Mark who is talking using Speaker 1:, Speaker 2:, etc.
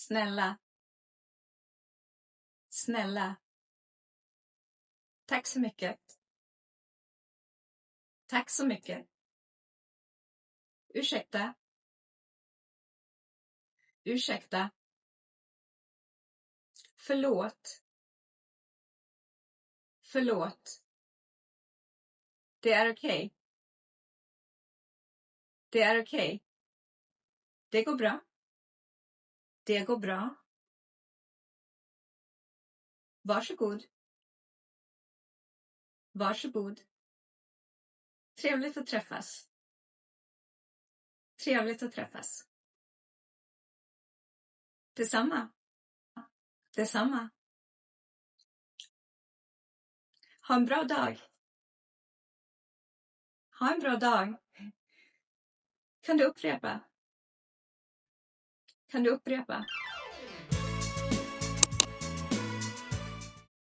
Speaker 1: Snälla. Snälla. Tack så mycket. Tack så mycket. Ursäkta. Ursäkta. Förlåt. Förlåt. Det är okej. Det är okej. Det går bra. Det går bra. Varsågod. Varsågod. Trevligt att träffas. Trevligt att träffas. Detsamma. Detsamma. Ha en bra dag. Ha en bra dag. Kan du upprepa? Kan du upprepa?